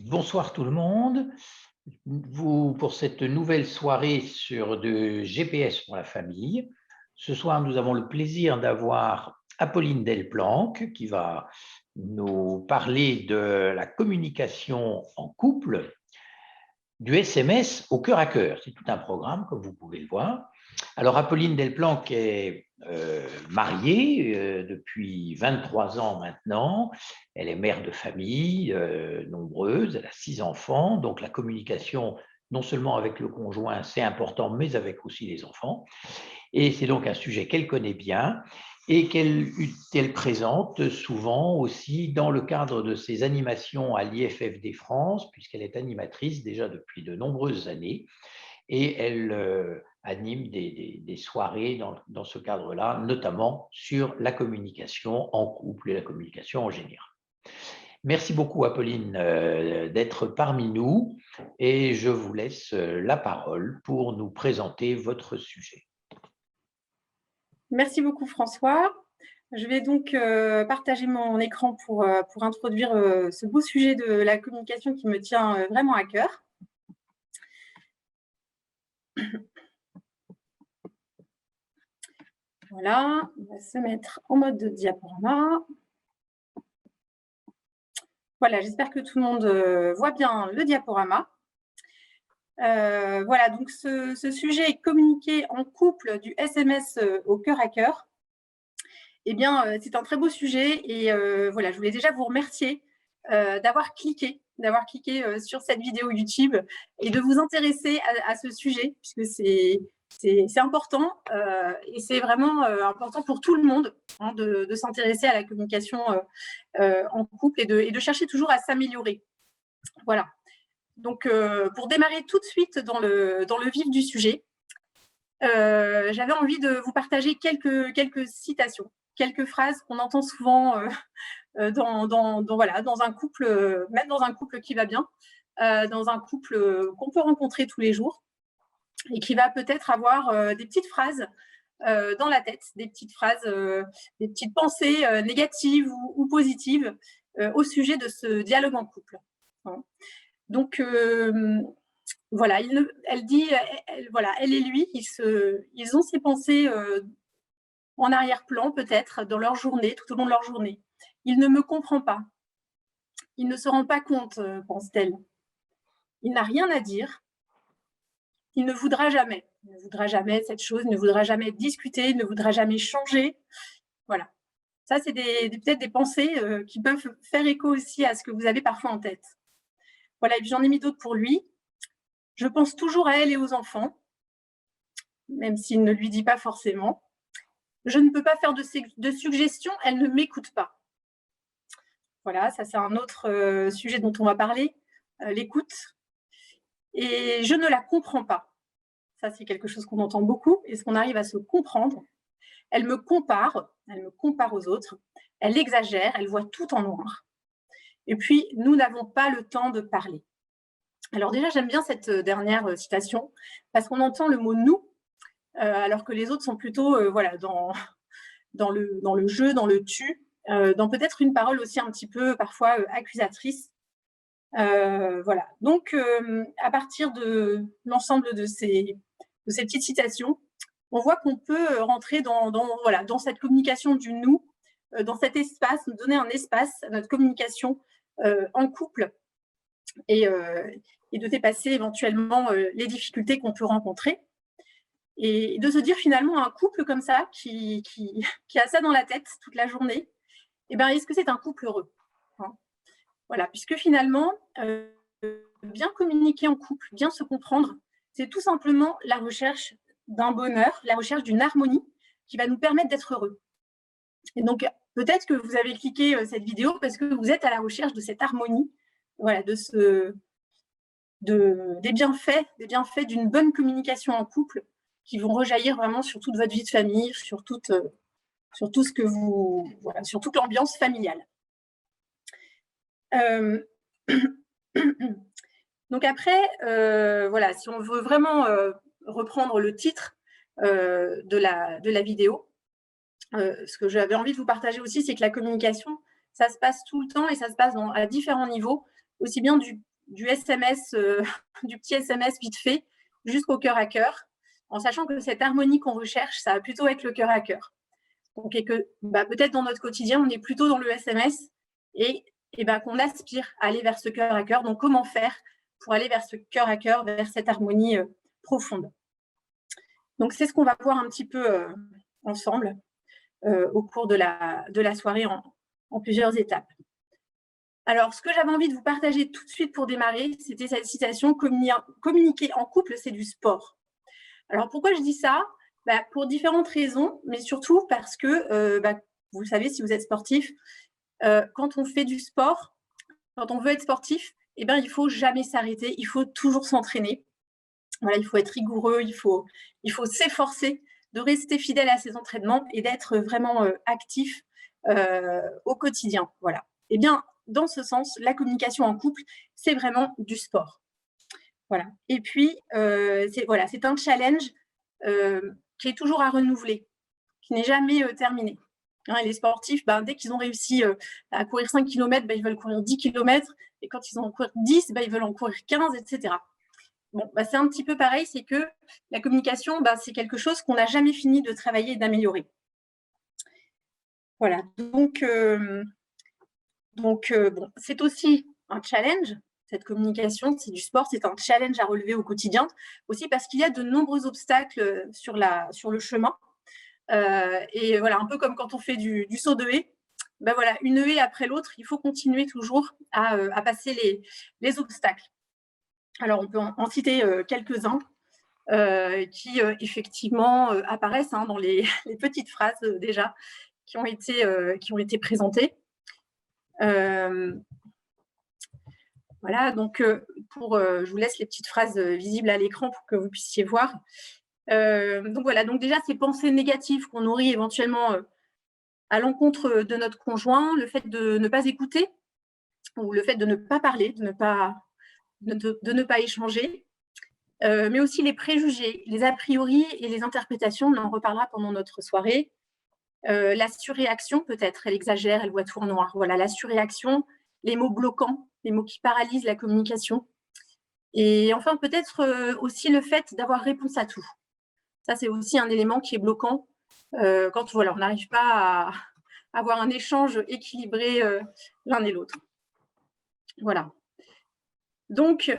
Bonsoir tout le monde. Pour cette nouvelle soirée sur de GPS pour la famille. Ce soir, nous avons le plaisir d'avoir Apolline Delplanque qui va nous parler de la communication en couple, du SMS au cœur à cœur. C'est tout un programme, comme vous pouvez le voir. Alors, Apolline Delplanque est mariée depuis 23 ans maintenant. Elle est mère de famille nombreuse, elle a 6 enfants. Donc, la communication, non seulement avec le conjoint, c'est important, mais avec aussi les enfants. Et c'est donc un sujet qu'elle connaît bien et qu'elle présente souvent aussi dans le cadre de ses animations à l'IFFD France, puisqu'elle est animatrice déjà depuis de nombreuses années. Et elle anime des soirées dans ce cadre-là, notamment sur la communication en couple et la communication en général. Merci beaucoup, Apolline, d'être parmi nous et je vous laisse la parole pour nous présenter votre sujet. Merci beaucoup, François. Je vais donc partager mon écran pour introduire ce beau sujet de la communication qui me tient vraiment à cœur. Voilà, on va se mettre en mode diaporama. Voilà, j'espère que tout le monde voit bien le diaporama. Voilà, donc ce sujet est communiquer en couple du SMS au cœur à cœur. Eh bien, c'est un très beau sujet et voilà, je voulais déjà vous remercier d'avoir cliqué sur cette vidéo YouTube et de vous intéresser à ce sujet, puisque c'est important et c'est vraiment important pour tout le monde hein, de s'intéresser à la communication en couple et de chercher toujours à s'améliorer. Voilà. Donc, pour démarrer tout de suite dans le vif du sujet, j'avais envie de vous partager quelques citations, quelques phrases qu'on entend souvent dans un couple, même dans un couple qui va bien, dans un couple qu'on peut rencontrer tous les jours et qui va peut-être avoir des petites phrases dans la tête, des petites phrases, des petites pensées négatives ou positives au sujet de ce dialogue en couple. Donc, voilà, elle dit, voilà, elle et lui, ils ont ces pensées en arrière-plan peut-être dans leur journée, tout au long de leur journée. Il ne me comprend pas. Il ne se rend pas compte, pense-t-elle. Il n'a rien à dire. Il ne voudra jamais. Il ne voudra jamais cette chose, il ne voudra jamais discuter, il ne voudra jamais changer. Voilà. Ça, c'est peut-être des pensées qui peuvent faire écho aussi à ce que vous avez parfois en tête. Voilà, et puis j'en ai mis d'autres pour lui. Je pense toujours à elle et aux enfants, même s'il ne lui dit pas forcément. Je ne peux pas faire de suggestions, elle ne m'écoute pas. Voilà, ça c'est un autre sujet dont on va parler, l'écoute. Et je ne la comprends pas. Ça, c'est quelque chose qu'on entend beaucoup. Est-ce qu'on arrive à se comprendre? Elle me compare aux autres, elle exagère, elle voit tout en noir. Et puis, nous n'avons pas le temps de parler. Alors déjà, j'aime bien cette dernière citation, parce qu'on entend le mot « nous », alors que les autres sont plutôt voilà, dans le jeu, dans le « tu », dans peut-être une parole aussi un petit peu parfois accusatrice. Voilà. Donc, à partir de l'ensemble de ces petites citations, on voit qu'on peut rentrer dans cette communication du « nous », dans cet espace, nous donner un espace à notre communication en couple et de dépasser éventuellement les difficultés qu'on peut rencontrer. Et de se dire finalement un couple comme ça, qui a ça dans la tête toute la journée, eh ben, est-ce que c'est un couple heureux hein? Voilà, puisque finalement, bien communiquer en couple, bien se comprendre, c'est tout simplement la recherche d'un bonheur, la recherche d'une harmonie qui va nous permettre d'être heureux. Et donc, peut-être que vous avez cliqué cette vidéo parce que vous êtes à la recherche de cette harmonie, voilà, des bienfaits d'une bonne communication en couple qui vont rejaillir vraiment sur toute votre vie de famille, sur toute l'ambiance familiale. Donc après, voilà, si on veut vraiment reprendre le titre de la vidéo, ce que j'avais envie de vous partager aussi, c'est que la communication, ça se passe tout le temps et ça se passe à différents niveaux, aussi bien du SMS, du petit SMS vite fait, jusqu'au cœur à cœur, en sachant que cette harmonie qu'on recherche, ça va plutôt être le cœur à cœur. Donc, et que peut-être dans notre quotidien, on est plutôt dans le SMS et qu'on aspire à aller vers ce cœur à cœur. Donc, comment faire pour aller vers ce cœur à cœur, vers cette harmonie profonde? Donc, c'est ce qu'on va voir un petit peu ensemble au cours de la soirée en plusieurs étapes. Alors, ce que j'avais envie de vous partager tout de suite pour démarrer, c'était cette citation « Communiquer en couple, c'est du sport ». Alors, pourquoi je dis ça? Pour différentes raisons, mais surtout parce que, vous le savez, si vous êtes sportif, quand on fait du sport, quand on veut être sportif, il ne faut jamais s'arrêter, il faut toujours s'entraîner. Voilà, il faut être rigoureux, il faut s'efforcer de rester fidèle à ses entraînements et d'être vraiment actif au quotidien. Voilà. Eh bien, dans ce sens, la communication en couple, c'est vraiment du sport. Voilà. Et puis, c'est un challenge qui est toujours à renouveler, qui n'est jamais terminé. Hein, les sportifs, dès qu'ils ont réussi à courir 5 km, ils veulent courir 10 km, et quand ils en courent 10, ils veulent en courir 15, etc. Bon, c'est un petit peu pareil, c'est que la communication, c'est quelque chose qu'on n'a jamais fini de travailler et d'améliorer. Voilà, donc c'est aussi un challenge, cette communication, c'est du sport, c'est un challenge à relever au quotidien, aussi parce qu'il y a de nombreux obstacles sur le chemin. Et voilà, un peu comme quand on fait du saut de haie, voilà, une haie après l'autre, il faut continuer toujours à passer les obstacles. Alors, on peut en citer quelques-uns qui, effectivement, apparaissent dans les petites phrases déjà qui ont été présentées. Voilà, donc je vous laisse les petites phrases visibles à l'écran pour que vous puissiez voir. Donc voilà, donc déjà ces pensées négatives qu'on nourrit éventuellement à l'encontre de notre conjoint, le fait de ne pas écouter ou le fait de ne pas parler, de ne pas échanger, mais aussi les préjugés, les a priori et les interprétations, on en reparlera pendant notre soirée. La surréaction peut-être, elle exagère, elle voit tout en noir. Voilà, la surréaction, les mots bloquants, les mots qui paralysent la communication. Et enfin, peut-être aussi le fait d'avoir réponse à tout. Ça, c'est aussi un élément qui est bloquant quand on n'arrive pas à avoir un échange équilibré l'un et l'autre. Voilà. Donc,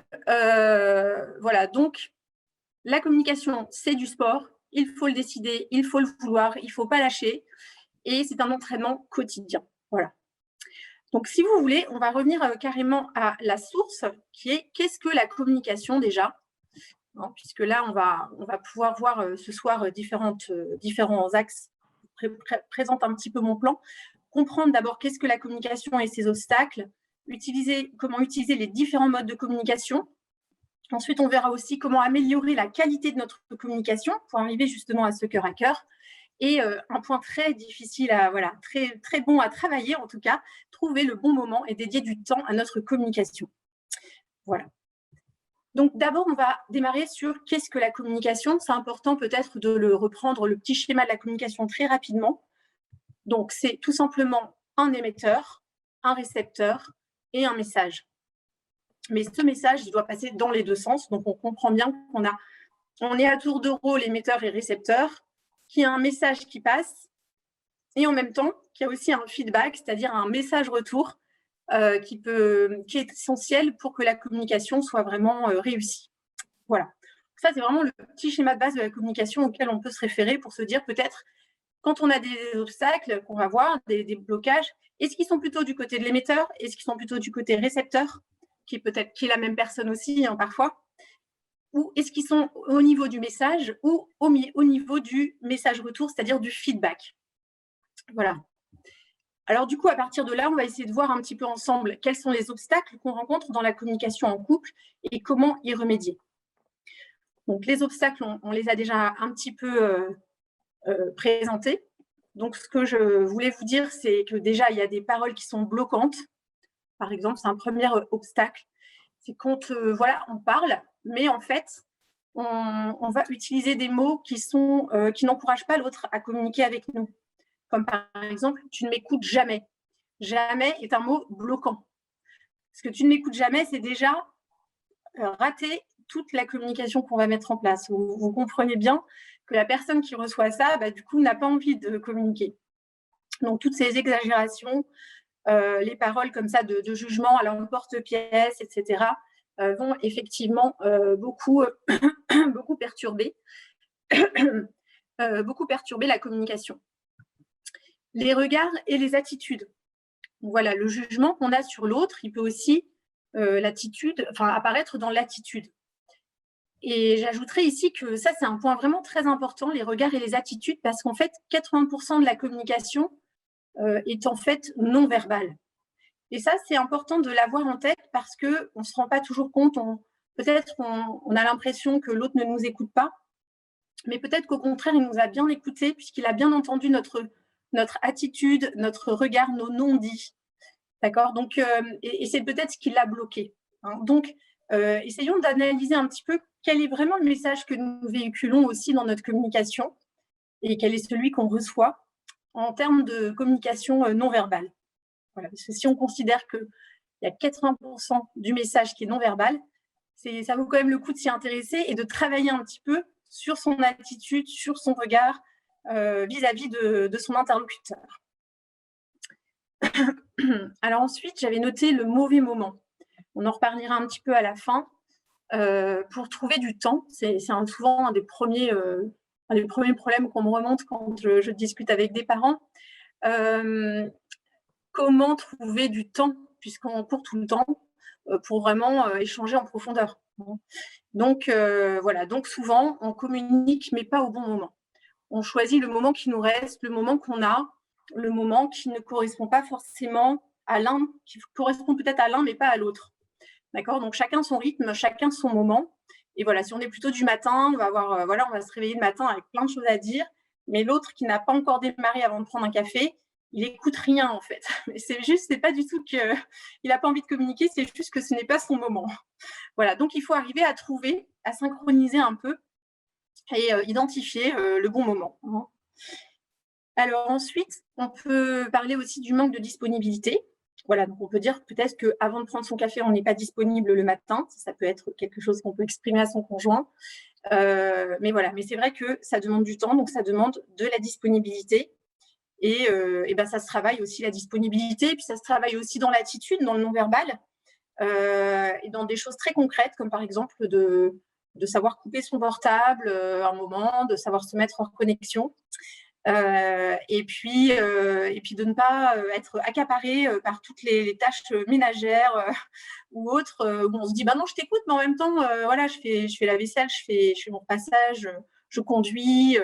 donc, la communication, c'est du sport. Il faut le décider, il faut le vouloir, il ne faut pas lâcher. Et c'est un entraînement quotidien. Voilà. Donc, si vous voulez, on va revenir carrément à la source, qui est qu'est-ce que la communication déjà, puisque là, on va pouvoir voir ce soir différents axes qui présentent un petit peu mon plan. Comprendre d'abord qu'est-ce que la communication et ses obstacles, comment utiliser les différents modes de communication. Ensuite, on verra aussi comment améliorer la qualité de notre communication pour arriver justement à ce cœur à cœur. Et un point très difficile très, très bon à travailler en tout cas, trouver le bon moment et dédier du temps à notre communication. Voilà. Donc d'abord, on va démarrer sur qu'est-ce que la communication. C'est important peut-être de le reprendre, le petit schéma de la communication très rapidement. Donc c'est tout simplement un émetteur, un récepteur et un message. Mais ce message, il doit passer dans les deux sens. Donc on comprend bien qu'on est à tour de rôle émetteur et récepteur, qu'il y a un message qui passe et en même temps qu'il y a aussi un feedback, c'est-à-dire un message retour qui est essentiel pour que la communication soit vraiment réussie. Voilà. Ça, c'est vraiment le petit schéma de base de la communication auquel on peut se référer pour se dire peut-être, quand on a des obstacles qu'on va voir, des blocages, est-ce qu'ils sont plutôt du côté de l'émetteur? Est-ce qu'ils sont plutôt du côté récepteur, qui est la même personne aussi parfois? Ou est-ce qu'ils sont au niveau du message ou au niveau du message retour, c'est-à-dire du feedback? Voilà. Alors du coup, à partir de là, on va essayer de voir un petit peu ensemble quels sont les obstacles qu'on rencontre dans la communication en couple et comment y remédier. Donc les obstacles, on les a déjà un petit peu présentés. Donc ce que je voulais vous dire, c'est que déjà, il y a des paroles qui sont bloquantes. Par exemple, c'est un premier obstacle. C'est quand on parle, mais en fait, on va utiliser des mots qui n'encouragent pas l'autre à communiquer avec nous. Comme par exemple, tu ne m'écoutes jamais. Jamais est un mot bloquant. Parce que tu ne m'écoutes jamais, c'est déjà rater toute la communication qu'on va mettre en place. Vous comprenez bien que la personne qui reçoit ça, du coup, n'a pas envie de communiquer. Donc, toutes ces exagérations, les paroles comme ça de jugement à l'emporte-pièce, etc., vont effectivement beaucoup, beaucoup perturber la communication. Les regards et les attitudes. Voilà, le jugement qu'on a sur l'autre, il peut aussi apparaître dans l'attitude. Et j'ajouterais ici que ça, c'est un point vraiment très important, les regards et les attitudes, parce qu'en fait, 80% de la communication est en fait non verbale. Et ça, c'est important de l'avoir en tête parce qu'on ne se rend pas toujours compte. Peut-être qu'on a l'impression que l'autre ne nous écoute pas, mais peut-être qu'au contraire, il nous a bien écoutés puisqu'il a bien entendu notre attitude, notre regard, nos non-dits. D'accord. Donc, et c'est peut-être ce qui l'a bloqué. Hein. Donc, essayons d'analyser un petit peu quel est vraiment le message que nous véhiculons aussi dans notre communication et quel est celui qu'on reçoit en termes de communication non verbale. Voilà, parce que si on considère qu'il y a 80% du message qui est non verbal, ça vaut quand même le coup de s'y intéresser et de travailler un petit peu sur son attitude, sur son regard vis-à-vis de son interlocuteur. Alors ensuite, j'avais noté le mauvais moment. On en reparlera un petit peu à la fin. Pour trouver du temps, c'est souvent un des premiers problèmes qu'on me remonte quand je discute avec des parents. Comment trouver du temps, puisqu'on court tout le temps, pour vraiment échanger en profondeur. Donc, voilà. Donc, souvent, on communique, mais pas au bon moment. On choisit le moment qui nous reste, le moment qu'on a, le moment qui ne correspond pas forcément à l'un, qui correspond peut-être à l'un, mais pas à l'autre. D'accord. Donc, chacun son rythme, chacun son moment. Et voilà, si on est plutôt du matin, on va se réveiller le matin avec plein de choses à dire, mais l'autre qui n'a pas encore démarré avant de prendre un café, il n'écoute rien en fait. C'est pas du tout qu'il n'a pas envie de communiquer, c'est juste que ce n'est pas son moment. Voilà, donc il faut arriver à trouver, à synchroniser un peu et identifier le bon moment. Alors ensuite, on peut parler aussi du manque de disponibilité. Voilà, donc on peut dire peut-être qu'avant de prendre son café, on n'est pas disponible le matin. Ça peut être quelque chose qu'on peut exprimer à son conjoint. Mais voilà, mais c'est vrai que ça demande du temps, donc ça demande de la disponibilité. Et ça se travaille aussi la disponibilité, puis ça se travaille aussi dans l'attitude, dans le non-verbal, et dans des choses très concrètes, comme par exemple de savoir couper son portable un moment, de savoir se mettre hors connexion, et puis de ne pas être accaparé par toutes les tâches ménagères ou autres, où on se dit non, je t'écoute, mais en même temps, voilà, je fais la vaisselle, je fais mon passage, je conduis,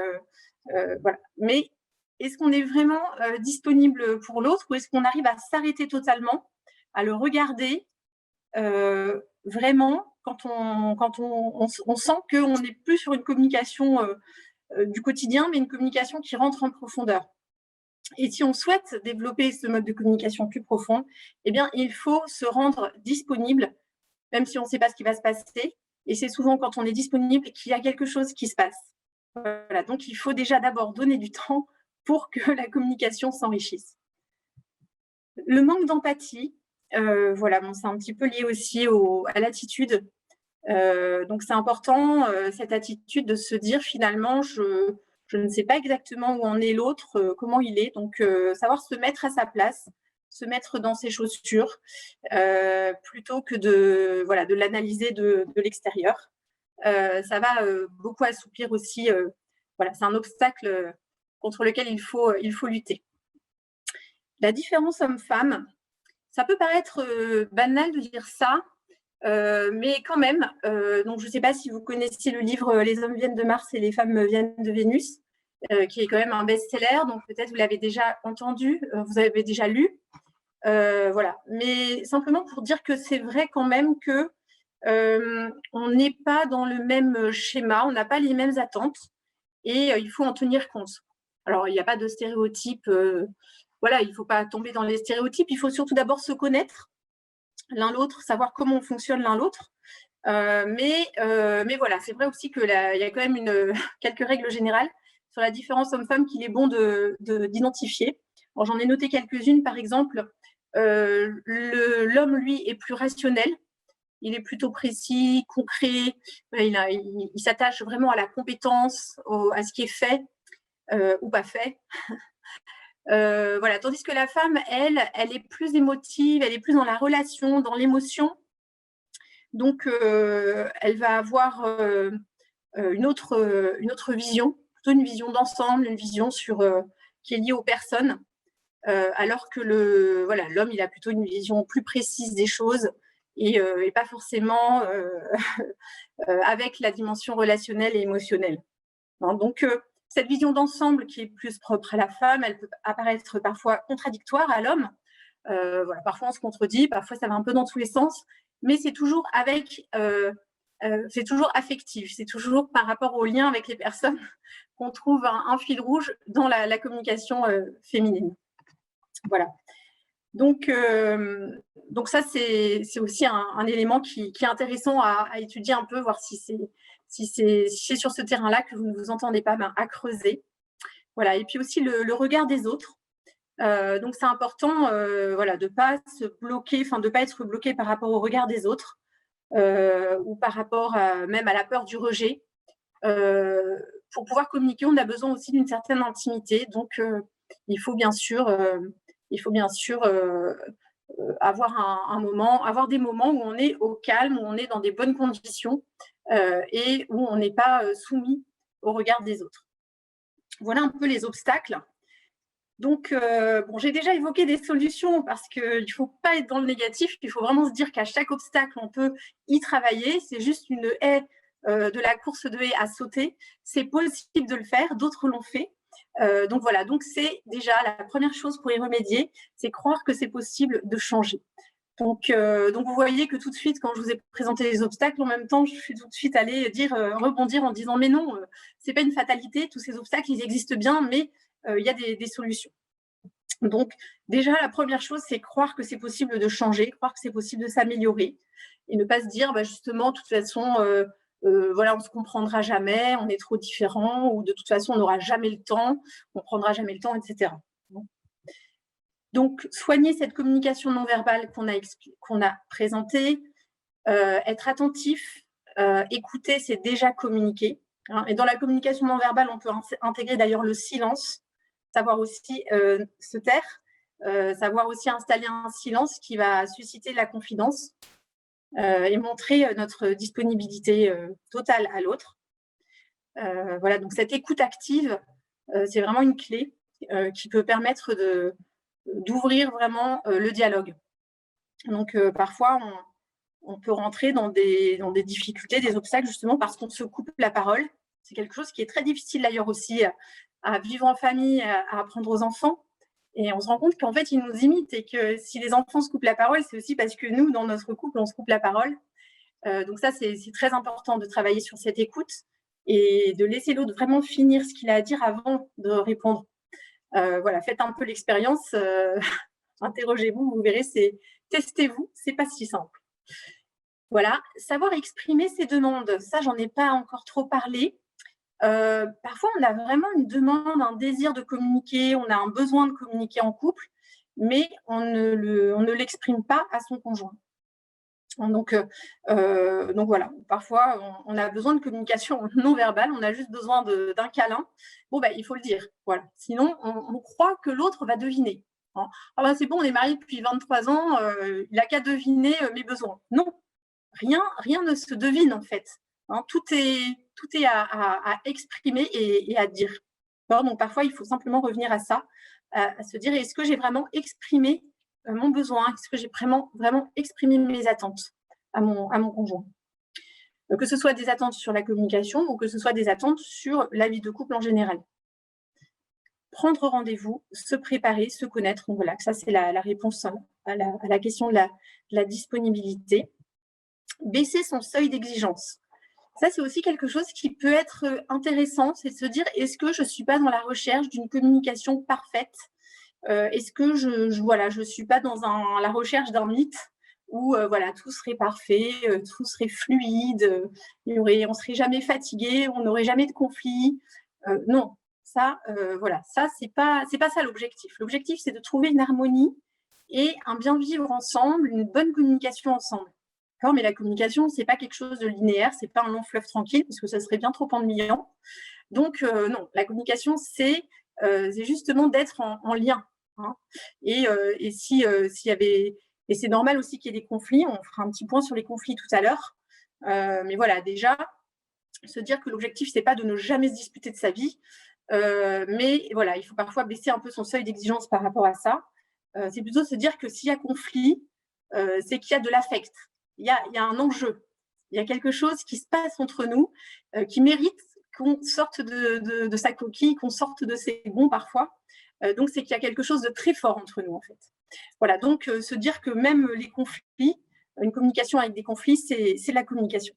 voilà. Mais est-ce qu'on est vraiment disponible pour l'autre ou est-ce qu'on arrive à s'arrêter totalement, à le regarder vraiment quand on sent qu'on n'est plus sur une communication du quotidien, mais une communication qui rentre en profondeur. Et si on souhaite développer ce mode de communication plus profond, eh bien, il faut se rendre disponible, même si on ne sait pas ce qui va se passer. Et c'est souvent quand on est disponible qu'il y a quelque chose qui se passe. Voilà, donc il faut déjà d'abord donner du temps pour que la communication s'enrichisse. Le manque d'empathie, voilà, c'est un petit peu lié aussi à l'attitude. Donc c'est important, cette attitude de se dire finalement, je ne sais pas exactement où en est l'autre, comment il est. Donc savoir se mettre à sa place, se mettre dans ses chaussures, plutôt que de l'analyser de l'extérieur. Ça va beaucoup assouplir aussi. Voilà, c'est un obstacle contre lequel il faut lutter. La différence homme-femme, ça peut paraître banal de dire ça, mais quand même. Donc, je ne sais pas si vous connaissez le livre « Les hommes viennent de Mars et les femmes viennent de Vénus », qui est quand même un best-seller. Donc, peut-être vous l'avez déjà entendu, vous avez déjà lu. Voilà. Mais simplement pour dire que c'est vrai quand même que on n'est pas dans le même schéma, on n'a pas les mêmes attentes et il faut en tenir compte. Alors, il n'y a pas de stéréotypes, voilà, il ne faut pas tomber dans les stéréotypes, il faut surtout d'abord se connaître l'un l'autre, savoir comment on fonctionne l'un l'autre. Mais voilà, c'est vrai aussi qu'il y a quand même quelques règles générales sur la différence homme-femme qu'il est bon d'identifier. J'en ai noté quelques-unes, par exemple, l'homme, lui, est plus rationnel, il est plutôt précis, concret, il s'attache vraiment à la compétence, à ce qui est fait ou pas fait. Voilà. Tandis que la femme, elle est plus émotive, elle est plus dans la relation, dans l'émotion. Donc, elle va avoir une autre vision, plutôt une vision d'ensemble, une vision qui est liée aux personnes, alors que l'homme, il a plutôt une vision plus précise des choses et pas forcément avec la dimension relationnelle et émotionnelle. Donc, cette vision d'ensemble qui est plus propre à la femme, elle peut apparaître parfois contradictoire à l'homme. Voilà, parfois on se contredit, parfois ça va un peu dans tous les sens, mais c'est toujours c'est toujours affectif, c'est toujours par rapport au lien avec les personnes qu'on trouve un fil rouge dans la communication féminine. Voilà. Donc ça, c'est aussi un élément qui est intéressant à étudier un peu, voir si c'est sur ce terrain-là que vous ne vous entendez pas, à creuser. Voilà. Et puis aussi le regard des autres. Donc, c'est important de ne pas se bloquer, de ne pas être bloqué par rapport au regard des autres ou par rapport même à la peur du rejet. Pour pouvoir communiquer, on a besoin aussi d'une certaine intimité. Donc, il faut bien sûr avoir des moments où on est au calme, où on est dans des bonnes conditions et où on n'est pas soumis au regard des autres. Voilà un peu les obstacles. Donc, j'ai déjà évoqué des solutions parce qu'il ne faut pas être dans le négatif. Il faut vraiment se dire qu'à chaque obstacle, on peut y travailler. C'est juste une haie, de la course de haie à sauter. C'est possible de le faire. D'autres l'ont fait. Donc, voilà. Donc, c'est déjà la première chose pour y remédier, c'est croire que c'est possible de changer. Donc, vous voyez que tout de suite, quand je vous ai présenté les obstacles, en même temps, je suis tout de suite allée rebondir en disant « Mais non, ce n'est pas une fatalité. Tous ces obstacles, ils existent bien, mais il y a des solutions. » Donc, déjà, la première chose, c'est croire que c'est possible de changer, croire que c'est possible de s'améliorer et ne pas se dire, justement, de toute façon, on ne se comprendra jamais, on est trop différents ou de toute façon, on n'aura jamais le temps, on ne prendra jamais le temps, etc. Donc, soigner cette communication non verbale qu'on a présentée, être attentif, écouter, c'est déjà communiquer. Et dans la communication non verbale, on peut intégrer d'ailleurs le silence, savoir aussi se taire, savoir aussi installer un silence qui va susciter la confidence et montrer notre disponibilité totale à l'autre. Voilà, donc cette écoute active, c'est vraiment une clé qui peut permettre d'ouvrir vraiment le dialogue. Donc, parfois, on peut rentrer dans des difficultés, des obstacles, justement parce qu'on se coupe la parole. C'est quelque chose qui est très difficile d'ailleurs aussi à vivre en famille, à apprendre aux enfants. Et on se rend compte qu'en fait, ils nous imitent et que si les enfants se coupent la parole, c'est aussi parce que nous, dans notre couple, on se coupe la parole. Donc ça, c'est très important de travailler sur cette écoute et de laisser l'autre vraiment finir ce qu'il a à dire avant de répondre. Voilà, faites un peu l'expérience, interrogez-vous, vous verrez, testez-vous, c'est pas si simple. Voilà, savoir exprimer ses demandes, ça, j'en ai pas encore trop parlé. Parfois, on a vraiment une demande, un désir de communiquer, on a un besoin de communiquer en couple, mais on ne l'exprime pas à son conjoint. Donc voilà, parfois, on a besoin de communication non verbale, on a juste besoin d'un câlin. Il faut le dire, voilà. Sinon, on croit que l'autre va deviner. C'est bon, on est mariés depuis 23 ans, il n'a qu'à deviner mes besoins. Non, rien ne se devine en fait. Tout est à exprimer et à dire. Donc parfois, il faut simplement revenir à ça, à se dire, est-ce que j'ai vraiment exprimé mon besoin? Est-ce que j'ai vraiment exprimé mes attentes à mon conjoint? Que ce soit des attentes sur la communication ou que ce soit des attentes sur la vie de couple en général. Prendre rendez-vous, se préparer, se connaître. Donc voilà, ça c'est la réponse à la question de la disponibilité. Baisser son seuil d'exigence. Ça, c'est aussi quelque chose qui peut être intéressant, c'est de se dire, est-ce que je ne suis pas dans la recherche d'une communication parfaite? Est-ce que je suis pas dans la recherche d'un mythe où tout serait parfait, tout serait fluide, on ne serait jamais fatigué, on n'aurait jamais de conflit? Non, ça, c'est pas ça l'objectif. L'objectif, c'est de trouver une harmonie et un bien vivre ensemble, une bonne communication ensemble. Mais la communication, ce n'est pas quelque chose de linéaire, ce n'est pas un long fleuve tranquille, parce que ça serait bien trop ennuyant. Donc, non, la communication, c'est justement d'être en lien. Hein. Et s'il y avait... Et c'est normal aussi qu'il y ait des conflits. On fera un petit point sur les conflits tout à l'heure. Mais voilà, déjà, se dire que l'objectif, ce n'est pas de ne jamais se disputer de sa vie. Mais voilà, il faut parfois baisser un peu son seuil d'exigence par rapport à ça. C'est plutôt se dire que s'il y a conflit, c'est qu'il y a de l'affect. Il y a un enjeu. Il y a quelque chose qui se passe entre nous qui mérite qu'on sorte de sa coquille, qu'on sorte de ses gonds parfois. Donc, c'est qu'il y a quelque chose de très fort entre nous, en fait. Voilà, donc se dire que même les conflits, une communication avec des conflits, c'est la communication.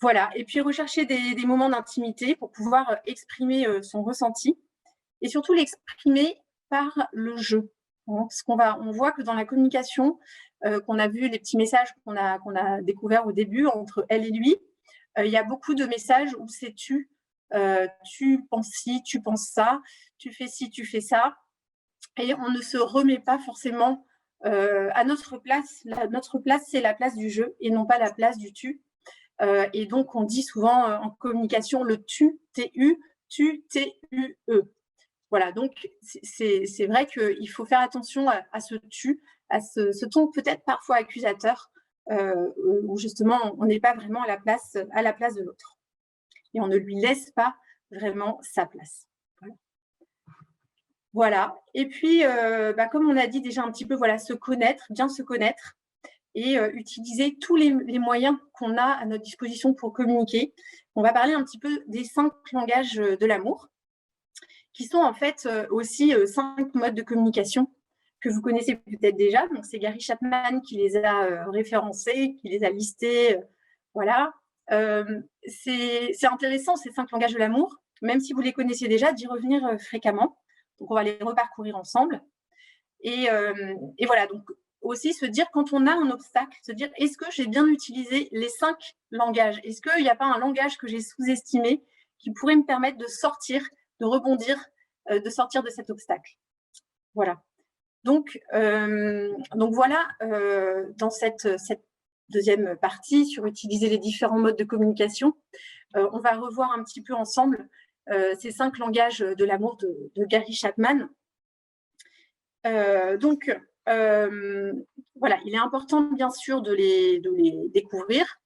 Voilà, et puis rechercher des moments d'intimité pour pouvoir exprimer son ressenti et surtout l'exprimer par le jeu. Parce on voit que dans la communication, qu'on a vu les petits messages qu'on a découverts au début entre elle et lui, il y a beaucoup de messages où c'est tu penses ci, tu penses ça, tu fais ci, tu fais ça, et on ne se remet pas forcément à notre place. Notre place, c'est la place du jeu et non pas la place du tu. Et donc, on dit souvent en communication le tu, T-U, tu, T-U-E. Voilà, donc c'est vrai qu'il faut faire attention à ce tu, à ce ton peut-être parfois accusateur, où justement on n'est pas vraiment à la place de l'autre. Et on ne lui laisse pas vraiment sa place. Voilà. Et puis, comme on a dit déjà un petit peu, voilà, bien se connaître et utiliser tous les moyens qu'on a à notre disposition pour communiquer. On va parler un petit peu des 5 langages de l'amour, qui sont en fait aussi 5 modes de communication que vous connaissez peut-être déjà. Donc, c'est Gary Chapman qui les a référencés, qui les a listés. Voilà. C'est intéressant, ces 5 langages de l'amour, même si vous les connaissiez déjà, d'y revenir fréquemment. Donc, on va les reparcourir ensemble. Et voilà, donc aussi se dire quand on a un obstacle, se dire est-ce que j'ai bien utilisé les 5 langages? Est-ce qu'il n'y a pas un langage que j'ai sous-estimé qui pourrait me permettre de sortir, de rebondir, de sortir de cet obstacle? Voilà. Donc voilà, dans cette deuxième partie sur utiliser les différents modes de communication, on va revoir un petit peu ensemble ces 5 langages de l'amour de Gary Chapman. Voilà, il est important bien sûr de les découvrir,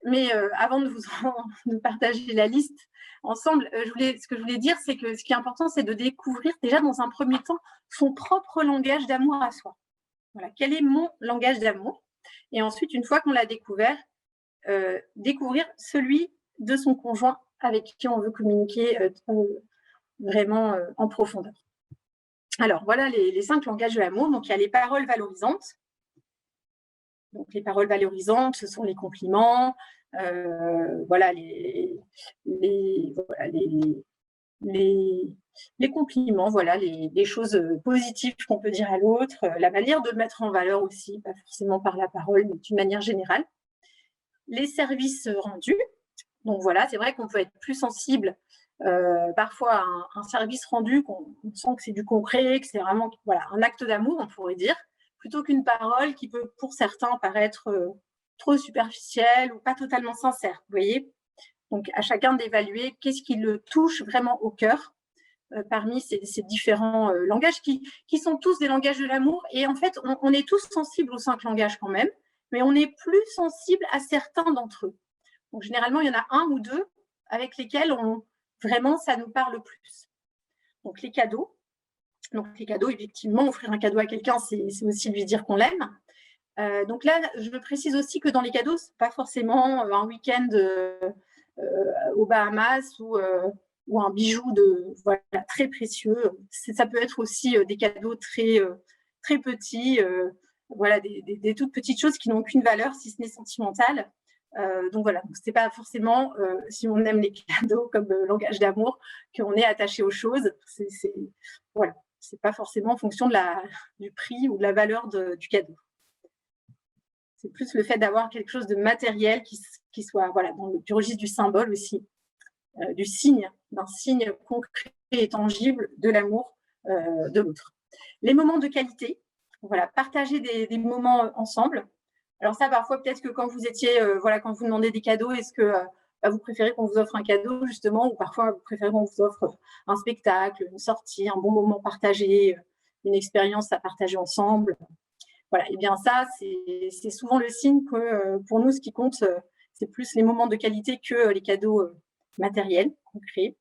mais avant de partager la liste ensemble, ce que je voulais dire, c'est que ce qui est important, c'est de découvrir déjà dans un premier temps son propre langage d'amour à soi. Voilà, quel est mon langage d'amour? Et ensuite, une fois qu'on l'a découvert, découvrir celui de son conjoint avec qui on veut communiquer vraiment en profondeur. Alors, voilà les 5 langages de l'amour. Donc, il y a les paroles valorisantes. Donc, les paroles valorisantes, ce sont les compliments, voilà, les compliments, voilà, les choses positives qu'on peut dire à l'autre, la manière de mettre en valeur aussi, pas forcément par la parole, mais d'une manière générale. Les services rendus. Donc, voilà, c'est vrai qu'on peut être plus sensible parfois à un service rendu, qu'on sent que c'est du concret, que c'est vraiment voilà, un acte d'amour, on pourrait dire, plutôt qu'une parole qui peut, pour certains, paraître trop superficielle ou pas totalement sincère, vous voyez. Donc, à chacun d'évaluer qu'est-ce qui le touche vraiment au cœur parmi ces différents langages qui sont tous des langages de l'amour. Et en fait, on est tous sensibles aux 5 langages quand même, mais on est plus sensible à certains d'entre eux. Donc, généralement, il y en a 1 ou 2 avec lesquels vraiment, ça nous parle plus. Donc, les cadeaux. Donc, les cadeaux, effectivement, offrir un cadeau à quelqu'un, c'est aussi lui dire qu'on l'aime. Donc là, je précise aussi que dans les cadeaux, ce n'est pas forcément un week-end aux Bahamas ou un bijou voilà, très précieux. Ça peut être aussi des cadeaux très, très petits, voilà, des toutes petites choses qui n'ont aucune valeur, si ce n'est sentimentale. Donc voilà, ce n'est pas forcément, si on aime les cadeaux comme langage d'amour, qu'on est attaché aux choses. Voilà, ce n'est pas forcément en fonction du prix ou de la valeur du cadeau. C'est plus le fait d'avoir quelque chose de matériel qui soit voilà, du registre du symbole aussi, du signe, d'un signe concret et tangible de l'amour de l'autre. Les moments de qualité, voilà, partager des moments ensemble, Alors ça, parfois, peut-être que quand vous étiez, quand vous demandez des cadeaux, est-ce que vous préférez qu'on vous offre un cadeau, justement, ou parfois, vous préférez qu'on vous offre un spectacle, une sortie, un bon moment partagé, une expérience à partager ensemble. Voilà, et bien ça, c'est souvent le signe que pour nous, ce qui compte, c'est plus les moments de qualité que les cadeaux matériels, concrets.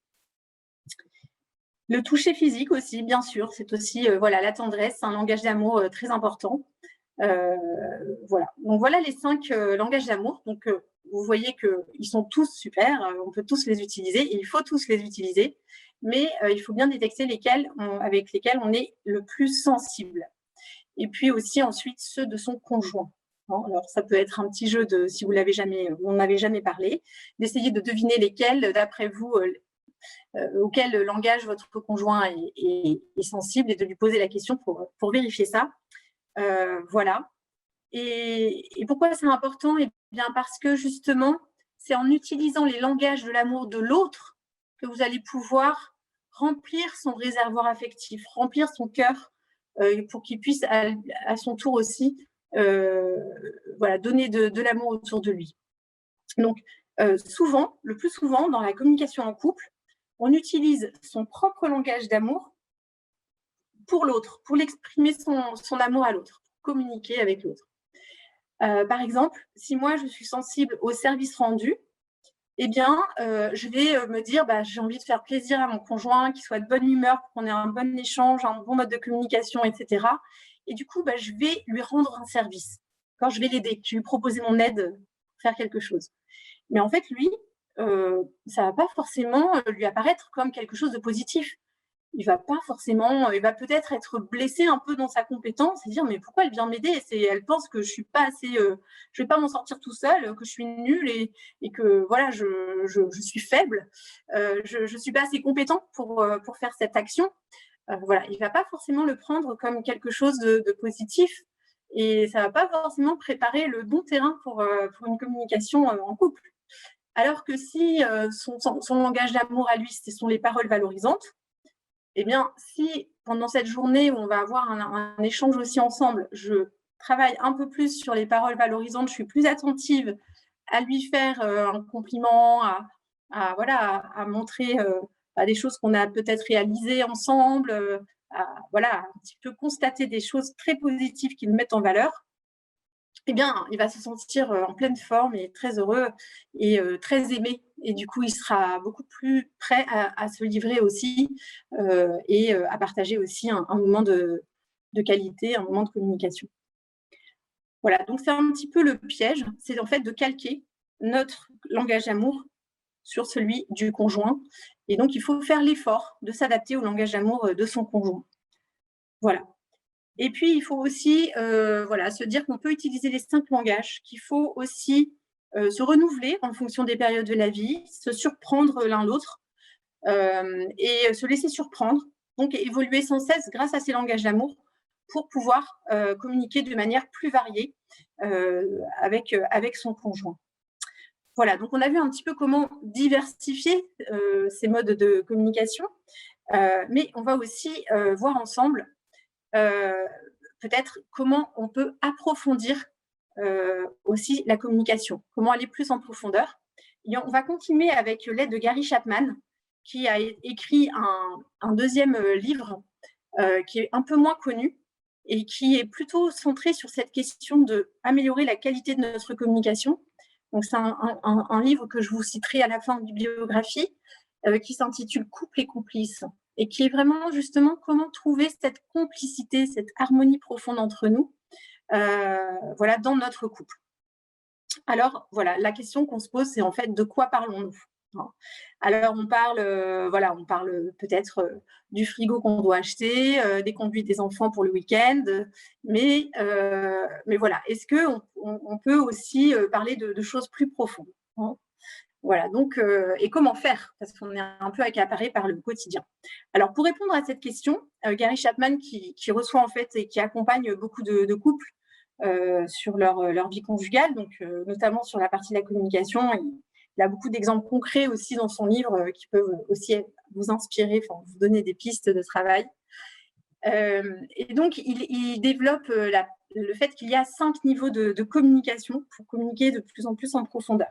Le toucher physique aussi, bien sûr, c'est aussi la tendresse, un langage d'amour très important. Voilà. Donc voilà les 5 langages d'amour. Donc vous voyez qu'ils sont tous super, on peut tous les utiliser, et il faut tous les utiliser, mais il faut bien détecter avec lesquels on est le plus sensible. Et puis aussi ensuite ceux de son conjoint. Alors ça peut être un petit jeu si vous n'en avez jamais parlé, d'essayer de deviner lesquels, d'après vous, auquel langage votre conjoint est sensible, et de lui poser la question pour vérifier ça. Voilà. Et pourquoi c'est important? Eh bien parce que justement, c'est en utilisant les langages de l'amour de l'autre que vous allez pouvoir remplir son réservoir affectif, remplir son cœur, pour qu'il puisse à son tour aussi donner de l'amour autour de lui. Donc souvent, le plus souvent dans la communication en couple, on utilise son propre langage d'amour pour l'autre, pour l'exprimer son amour à l'autre, communiquer avec l'autre. Par exemple, si moi je suis sensible au service rendu, eh bien, je vais me dire, j'ai envie de faire plaisir à mon conjoint, qu'il soit de bonne humeur, pour qu'on ait un bon échange, un bon mode de communication, etc. Et du coup, je vais lui rendre un service. Quand je vais l'aider, je vais lui proposer mon aide pour faire quelque chose. Mais en fait, lui, ça ne va pas forcément lui apparaître comme quelque chose de positif. Il va peut-être être blessé un peu dans sa compétence et dire mais pourquoi elle vient m'aider? Elle pense que je suis pas assez, je vais pas m'en sortir tout seul, que je suis nulle et que voilà je suis faible, je suis pas assez compétent pour faire cette action. Voilà, il va pas forcément le prendre comme quelque chose de positif, et ça va pas forcément préparer le bon terrain pour une communication en couple. Alors que si son langage d'amour à lui, ce sont les paroles valorisantes, eh bien, si pendant cette journée où on va avoir un échange aussi ensemble, je travaille un peu plus sur les paroles valorisantes, je suis plus attentive à lui faire un compliment, à montrer des choses qu'on a peut-être réalisées ensemble, un petit peu constater des choses très positives qui le mettent en valeur, eh bien, il va se sentir en pleine forme et très heureux et très aimé. Et du coup, il sera beaucoup plus prêt à se livrer aussi et à partager aussi un moment de qualité, un moment de communication. Voilà, donc c'est un petit peu le piège, c'est en fait de calquer notre langage d'amour sur celui du conjoint. Et donc, il faut faire l'effort de s'adapter au langage d'amour de son conjoint. Voilà. Et puis, il faut aussi se dire qu'on peut utiliser les 5 langages, qu'il faut aussi se renouveler en fonction des périodes de la vie, se surprendre l'un l'autre et se laisser surprendre, donc évoluer sans cesse grâce à ces langages d'amour pour pouvoir communiquer de manière plus variée avec son conjoint. Voilà, donc on a vu un petit peu comment diversifier ces modes de communication, mais on va aussi voir ensemble peut-être comment on peut approfondir aussi la communication, comment aller plus en profondeur. Et on va continuer avec l'aide de Gary Chapman, qui a écrit un deuxième livre qui est un peu moins connu et qui est plutôt centré sur cette question d'améliorer la qualité de notre communication. Donc, c'est un livre que je vous citerai à la fin de la bibliographie, qui s'intitule « Couple et complice » et qui est vraiment justement comment trouver cette complicité, cette harmonie profonde entre nous dans notre couple. Alors, voilà, la question qu'on se pose, c'est en fait de quoi parlons-nous? Alors, on parle peut-être du frigo qu'on doit acheter, des conduites des enfants pour le week-end, mais voilà, est-ce qu'on peut aussi parler de choses plus profondes? Voilà, donc, et comment faire? Parce qu'on est un peu accaparé par le quotidien. Alors, pour répondre à cette question, Gary Chapman, qui reçoit en fait et qui accompagne beaucoup de couples sur leur vie conjugale, donc notamment sur la partie de la communication, il a beaucoup d'exemples concrets aussi dans son livre qui peuvent aussi vous inspirer, vous donner des pistes de travail. Et donc, il développe le fait qu'il y a 5 niveaux de communication pour communiquer de plus en plus en profondeur.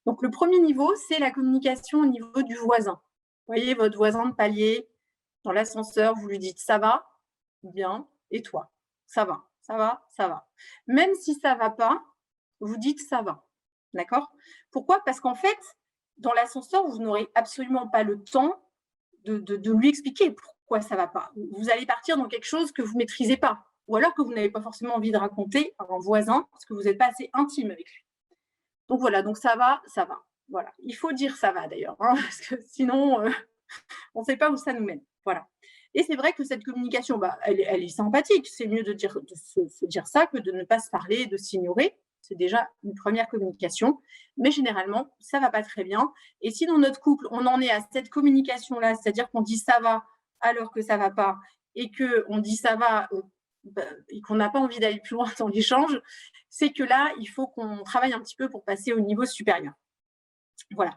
Donc, le premier niveau, c'est la communication au niveau du voisin. Vous voyez votre voisin de palier dans l'ascenseur, vous lui dites « ça va ?» Bien. Et toi? Ça va, ça va, ça va. Même si ça ne va pas, vous dites « ça va ». D'accord? Pourquoi? Parce qu'en fait, dans l'ascenseur, vous n'aurez absolument pas le temps de lui expliquer pourquoi ça ne va pas. Vous allez partir dans quelque chose que vous ne maîtrisez pas, ou alors que vous n'avez pas forcément envie de raconter à un voisin parce que vous n'êtes pas assez intime avec lui. Donc voilà, donc ça va, ça va. Voilà. Il faut dire ça va d'ailleurs, hein, parce que sinon, on ne sait pas où ça nous mène. Voilà. Et c'est vrai que cette communication, elle est sympathique. C'est mieux de se dire ça que de ne pas se parler, de s'ignorer. C'est déjà une première communication. Mais généralement, ça ne va pas très bien. Et si dans notre couple, on en est à cette communication-là, c'est-à-dire qu'on dit ça va alors que ça ne va pas, et qu'on dit ça va et qu'on n'a pas envie d'aller plus loin dans l'échange, c'est que là, il faut qu'on travaille un petit peu pour passer au niveau supérieur. Voilà.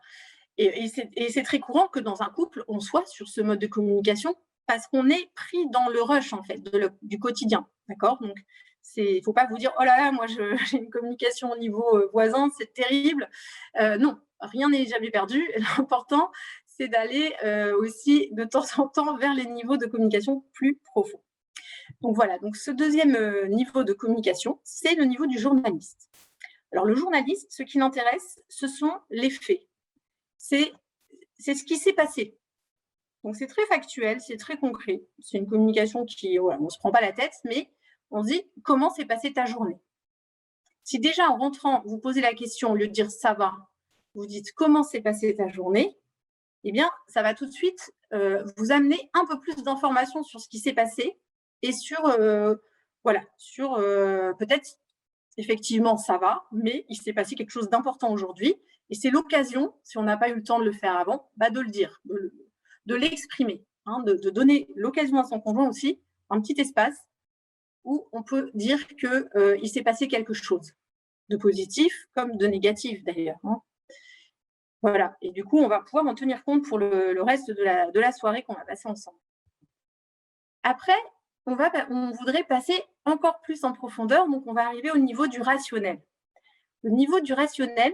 Et c'est très courant que dans un couple, on soit sur ce mode de communication parce qu'on est pris dans le rush, en fait, du quotidien. D'accord? Donc, il ne faut pas vous dire « Oh là là, moi, j'ai une communication au niveau voisin, c'est terrible. » Non, rien n'est jamais perdu. L'important, c'est d'aller aussi de temps en temps vers les niveaux de communication plus profonds. Donc voilà, donc ce deuxième niveau de communication, c'est le niveau du journaliste. Alors le journaliste, ce qui l'intéresse, ce sont les faits. C'est ce qui s'est passé. Donc c'est très factuel, c'est très concret. C'est une communication qui, voilà, on ne se prend pas la tête, mais on se dit comment s'est passée ta journée. Si déjà en rentrant, vous posez la question, au lieu de dire ça va, vous dites comment s'est passée ta journée, eh bien ça va tout de suite vous amener un peu plus d'informations sur ce qui s'est passé et sur, peut-être effectivement ça va, mais il s'est passé quelque chose d'important aujourd'hui. Et c'est l'occasion, si on n'a pas eu le temps de le faire avant, de le dire, de l'exprimer, hein, de donner l'occasion à son conjoint aussi, un petit espace où on peut dire qu'il s'est passé quelque chose de positif comme de négatif d'ailleurs. Hein. Voilà, et du coup, on va pouvoir en tenir compte pour le reste de la soirée qu'on va passer ensemble. Après, on voudrait passer encore plus en profondeur, donc on va arriver au niveau du rationnel. Le niveau du rationnel,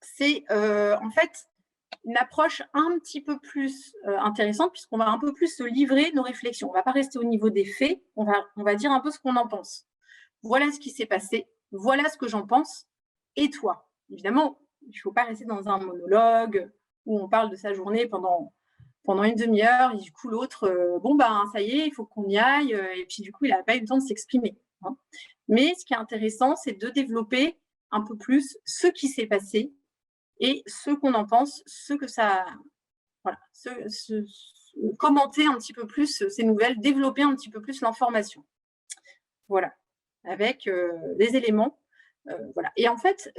c'est en fait une approche un petit peu plus intéressante puisqu'on va un peu plus se livrer nos réflexions. On ne va pas rester au niveau des faits, on va dire un peu ce qu'on en pense. Voilà ce qui s'est passé, voilà ce que j'en pense, et toi? Évidemment, il ne faut pas rester dans un monologue où on parle de sa journée pendant une demi-heure, et du coup l'autre, ça y est, il faut qu'on y aille, et puis du coup il n'a pas eu le temps de s'exprimer. Hein. Mais ce qui est intéressant, c'est de développer un peu plus ce qui s'est passé et ce qu'on en pense, ce que ça, voilà, commenter un petit peu plus ces nouvelles, développer un petit peu plus l'information. Voilà, avec des éléments. Voilà. Et en fait,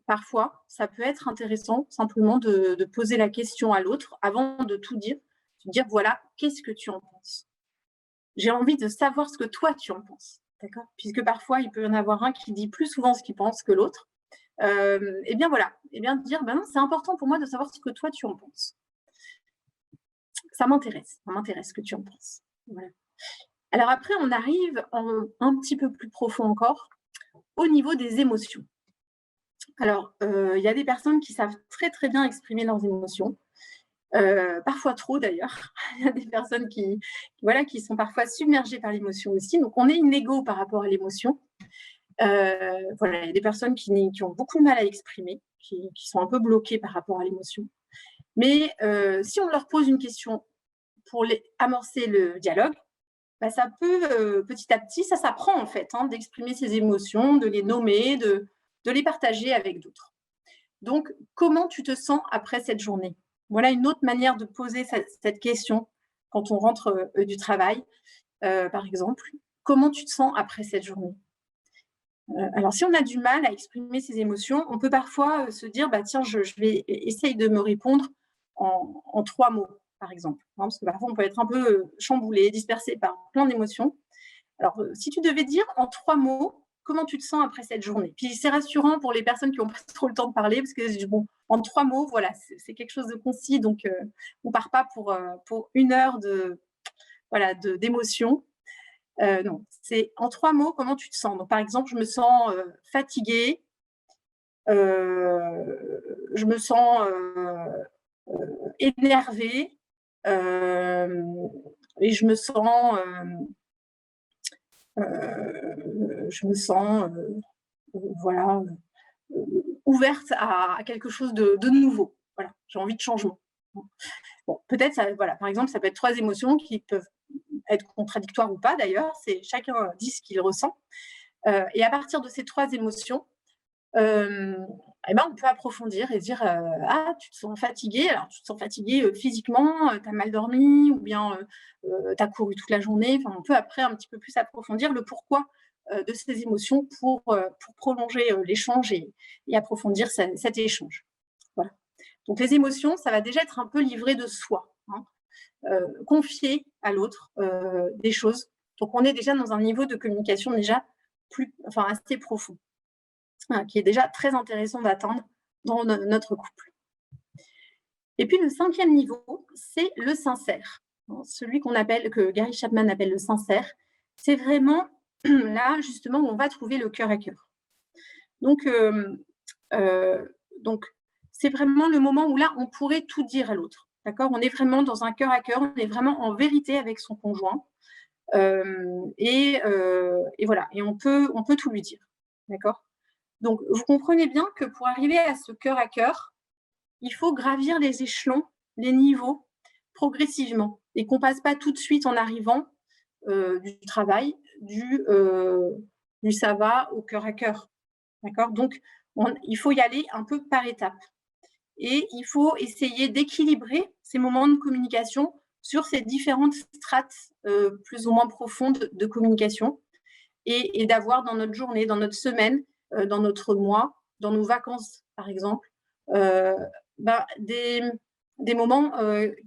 parfois, ça peut être intéressant simplement de poser la question à l'autre avant de tout dire, de dire voilà, qu'est-ce que tu en penses? J'ai envie de savoir ce que toi tu en penses, d'accord? Puisque parfois il peut y en avoir un qui dit plus souvent ce qu'il pense que l'autre. Et bien voilà, et bien dire non, c'est important pour moi de savoir ce que toi tu en penses. Ça m'intéresse ce que tu en penses. Voilà. Alors après, on arrive un petit peu plus profond encore au niveau des émotions. Alors, il y a des personnes qui savent très très bien exprimer leurs émotions, parfois trop d'ailleurs. Il y a des personnes qui sont parfois submergées par l'émotion aussi. Donc, on est inégaux par rapport à l'émotion. Il y a des personnes qui ont beaucoup de mal à exprimer, qui sont un peu bloquées par rapport à l'émotion. Mais si on leur pose une question pour amorcer le dialogue, ça peut petit à petit, ça s'apprend en fait, hein, d'exprimer ses émotions, de les nommer, de les partager avec d'autres. Donc, comment tu te sens après cette journée? Voilà une autre manière de poser cette question quand on rentre du travail, par exemple. Comment tu te sens après cette journée? Alors, si on a du mal à exprimer ses émotions, on peut parfois se dire, tiens, je vais essayer de me répondre en 3 mots, par exemple. Hein, parce que parfois, on peut être un peu chamboulé, dispersé par plein d'émotions. Alors, si tu devais dire en 3 mots, comment tu te sens après cette journée? Puis c'est rassurant pour les personnes qui n'ont pas trop le temps de parler, parce que bon, en 3 mots, voilà, c'est quelque chose de concis, donc on ne part pas pour 1 heure d'émotion. Non, c'est en 3 mots, comment tu te sens. Donc, par exemple, je me sens fatiguée, je me sens énervée, et je me sens voilà, ouverte à quelque chose de nouveau. Voilà, j'ai envie de changement. Bon, peut-être, voilà, par exemple, ça peut être 3 émotions qui peuvent être contradictoires ou pas d'ailleurs, c'est chacun dit ce qu'il ressent. Et à partir de ces 3 émotions, eh ben, on peut approfondir et dire ah, tu te sens fatigué, alors tu te sens fatigué physiquement, tu as mal dormi, ou bien tu as couru toute la journée. Enfin, on peut après un petit peu plus approfondir le pourquoi de ces émotions pour prolonger l'échange et approfondir cet échange. Voilà. Donc les émotions, ça va déjà être un peu livré de soi, hein. Confier à l'autre des choses. Donc on est déjà dans un niveau de communication déjà assez profond, qui est déjà très intéressant d'atteindre dans notre couple. Et puis le 5e niveau, c'est le sincère. Celui que Gary Chapman appelle le sincère, c'est vraiment là justement où on va trouver le cœur à cœur. Donc c'est vraiment le moment où là on pourrait tout dire à l'autre. D'accord ? On est vraiment dans un cœur à cœur, on est vraiment en vérité avec son conjoint. Et voilà, et on peut tout lui dire. D'accord ? Donc, vous comprenez bien que pour arriver à ce cœur à cœur, il faut gravir les échelons, les niveaux, progressivement, et qu'on ne passe pas tout de suite en arrivant du travail, du ça va au cœur à cœur. D'accord ? Donc, il faut y aller un peu par étapes. Et il faut essayer d'équilibrer ces moments de communication sur ces différentes strates plus ou moins profondes de communication, et d'avoir dans notre journée, dans notre semaine, dans notre mois, dans nos vacances, par exemple, des moments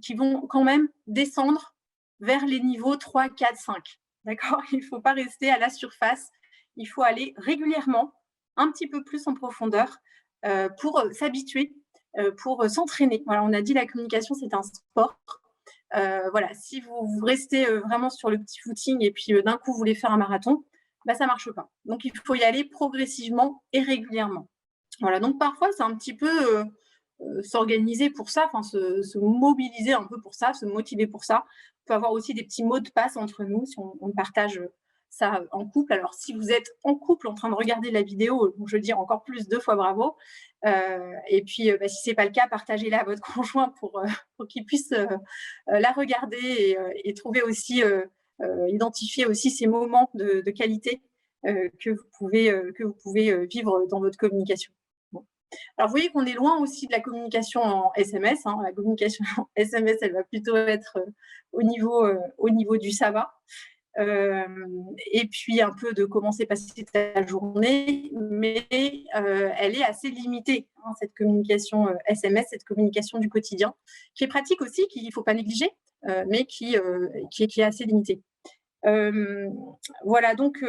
qui vont quand même descendre vers les niveaux 3, 4, 5. D'accord ? Il ne faut pas rester à la surface. Il faut aller régulièrement, un petit peu plus en profondeur, pour s'habituer, pour s'entraîner. Voilà, on a dit la communication, c'est un sport. Voilà, si vous restez vraiment sur le petit footing et puis d'un coup, vous voulez faire un marathon, ça ne marche pas. Donc, il faut y aller progressivement et régulièrement. Voilà, donc parfois, c'est un petit peu s'organiser pour ça, se mobiliser un peu pour ça, se motiver pour ça. On peut avoir aussi des petits mots de passe entre nous si on partage ça en couple. Alors, si vous êtes en couple en train de regarder la vidéo, je veux dire encore plus 2 fois bravo. Et puis, si ce n'est pas le cas, partagez-la à votre conjoint pour qu'il puisse la regarder et trouver aussi, identifier aussi ces moments de qualité que vous pouvez vivre dans votre communication. Bon. Alors, vous voyez qu'on est loin aussi de la communication en SMS. Hein. La communication en SMS, elle va plutôt être au niveau du ça va. Et puis un peu de comment s'est passée ta journée, mais elle est assez limitée, hein, cette communication SMS, cette communication du quotidien, qui est pratique aussi, qu'il ne faut pas négliger, mais qui est assez limitée. Voilà, donc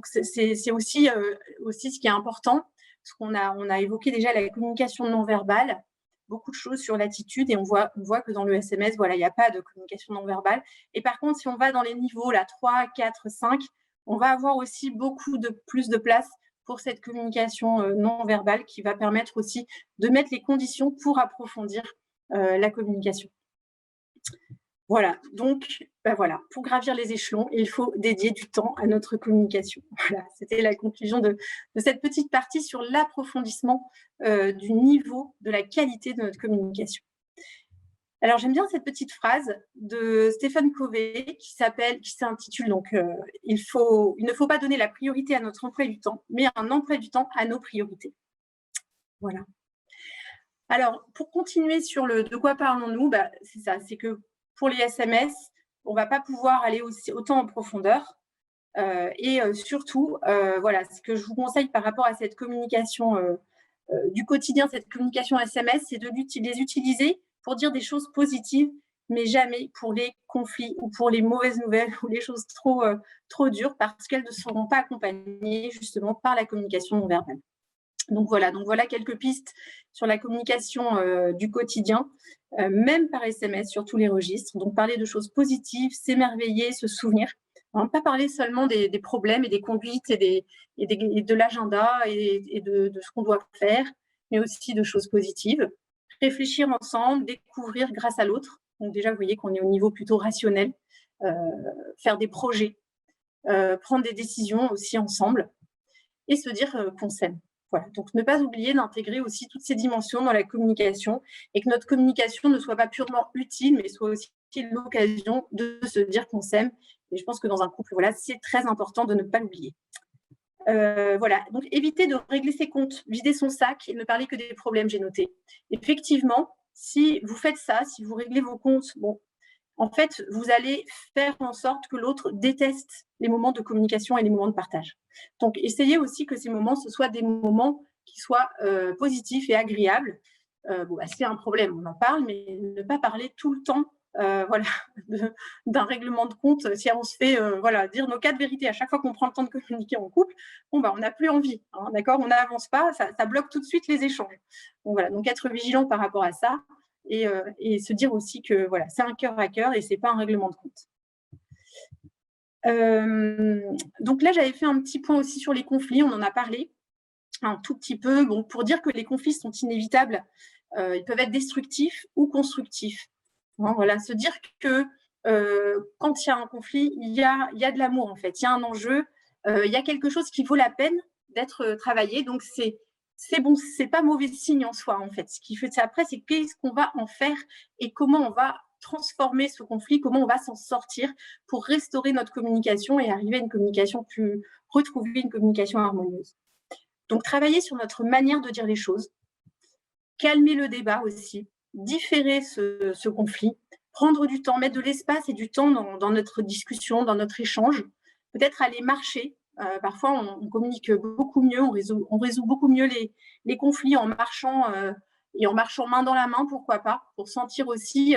c'est aussi ce qui est important, parce qu'on a évoqué déjà la communication non verbale, beaucoup de choses sur l'attitude, et on voit que dans le SMS, voilà, il n'y a pas de communication non verbale. Et par contre, si on va dans les niveaux là, 3, 4, 5, on va avoir aussi plus de place pour cette communication non verbale, qui va permettre aussi de mettre les conditions pour approfondir la communication. Voilà, donc voilà, pour gravir les échelons, il faut dédier du temps à notre communication. Voilà, c'était la conclusion de cette petite partie sur l'approfondissement du niveau, de la qualité de notre communication. Alors, j'aime bien cette petite phrase de Stephen Covey qui s'intitule donc il ne faut pas donner la priorité à notre emploi du temps, mais un emploi du temps à nos priorités. Voilà. Alors, pour continuer sur de quoi parlons-nous, c'est ça, c'est que pour les SMS, on ne va pas pouvoir aller autant en profondeur. Et surtout, voilà, ce que je vous conseille par rapport à cette communication du quotidien, cette communication SMS, c'est de les utiliser pour dire des choses positives, mais jamais pour les conflits ou pour les mauvaises nouvelles ou les choses trop dures, parce qu'elles ne seront pas accompagnées justement par la communication non verbale. Donc voilà quelques pistes sur la communication du quotidien, même par SMS sur tous les registres. Donc parler de choses positives, s'émerveiller, se souvenir. Hein, pas parler seulement des problèmes et des conduites et de l'agenda et de ce qu'on doit faire, mais aussi de choses positives. Réfléchir ensemble, découvrir grâce à l'autre. Donc déjà, vous voyez qu'on est au niveau plutôt rationnel. Faire des projets, prendre des décisions aussi ensemble et se dire qu'on s'aime. Voilà. Donc ne pas oublier d'intégrer aussi toutes ces dimensions dans la communication et que notre communication ne soit pas purement utile, mais soit aussi l'occasion de se dire qu'on s'aime. Et je pense que dans un couple, voilà, c'est très important de ne pas l'oublier. Voilà, donc éviter de régler ses comptes, vider son sac et ne parler que des problèmes, j'ai noté. Effectivement, si vous faites ça, si vous réglez vos comptes, bon, en fait, vous allez faire en sorte que l'autre déteste les moments de communication et les moments de partage. Donc, essayez aussi que ces moments, ce soient des moments qui soient positifs et agréables. Bon, bah, c'est un problème, on en parle, mais ne pas parler tout le temps voilà, d'un règlement de compte. Si on se fait voilà, dire nos 4 vérités à chaque fois qu'on prend le temps de communiquer en couple, bon, bah, on n'a plus envie, hein, d'accord. On n'avance pas, ça bloque tout de suite les échanges. Donc, voilà, donc être vigilant par rapport à ça et se dire aussi que voilà, c'est un cœur à cœur et ce n'est pas un règlement de compte. Donc là, j'avais fait un petit point aussi sur les conflits, on en a parlé un tout petit peu, bon, pour dire que les conflits sont inévitables, ils peuvent être destructifs ou constructifs. Hein, voilà, se dire que quand il y a un conflit, il y a de l'amour en fait, il y a un enjeu, il y a quelque chose qui vaut la peine d'être travaillé, donc c'est bon, c'est pas mauvais signe en soi en fait. Ce qui fait après, c'est qu'est-ce qu'on va en faire et comment on va transformer ce conflit, comment on va s'en sortir pour restaurer notre communication et arriver à une communication retrouver une communication harmonieuse. Donc, travailler sur notre manière de dire les choses, calmer le débat aussi, différer ce conflit, prendre du temps, mettre de l'espace et du temps dans notre discussion, dans notre échange, peut-être aller marcher. Parfois, on communique beaucoup mieux, on résout beaucoup mieux les conflits en marchant et en marchant main dans la main, pourquoi pas, pour sentir aussi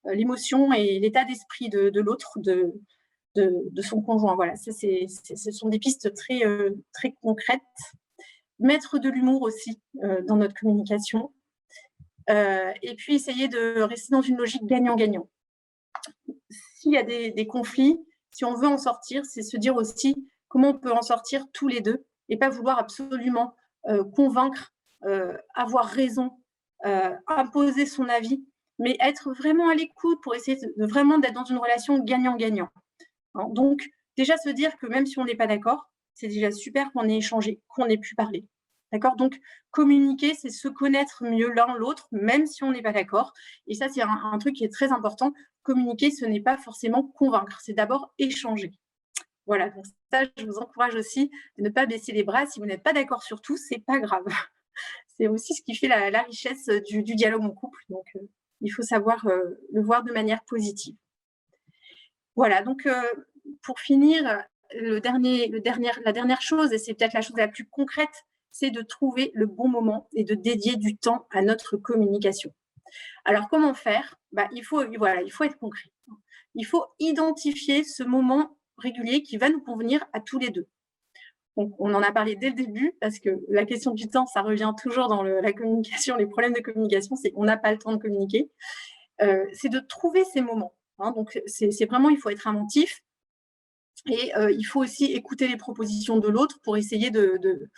l'émotion et l'état d'esprit de l'autre, de son conjoint. Voilà, ce sont des pistes très concrètes. Mettre de l'humour aussi dans notre communication. Et puis essayer de rester dans une logique gagnant-gagnant. S'il y a des conflits, si on veut en sortir, c'est se dire aussi comment on peut en sortir tous les deux et pas vouloir absolument convaincre, avoir raison, imposer son avis, mais être vraiment à l'écoute pour essayer vraiment d'être dans une relation gagnant-gagnant. Hein, donc, déjà se dire que même si on n'est pas d'accord, c'est déjà super qu'on ait échangé, qu'on ait pu parler. D'accord. Donc, communiquer, c'est se connaître mieux l'un l'autre, même si on n'est pas d'accord. Et ça, c'est un truc qui est très important. Communiquer, ce n'est pas forcément convaincre, c'est d'abord échanger. Voilà, donc ça, je vous encourage aussi de ne pas baisser les bras. Si vous n'êtes pas d'accord sur tout, c'est pas grave. C'est aussi ce qui fait la richesse du dialogue en couple. Donc, il faut savoir le voir de manière positive. Voilà, donc pour finir, la dernière chose, et c'est peut-être la chose la plus concrète, c'est de trouver le bon moment et de dédier du temps à notre communication. Alors, comment faire? Il faut être concret. Il faut identifier ce moment régulier qui va nous convenir à tous les deux. Donc, on en a parlé dès le début, parce que la question du temps, ça revient toujours dans la communication, les problèmes de communication, c'est qu'on n'a pas le temps de communiquer. C'est de trouver ces moments. Hein, donc, c'est vraiment, il faut être inventif. Et il faut aussi écouter les propositions de l'autre pour essayer de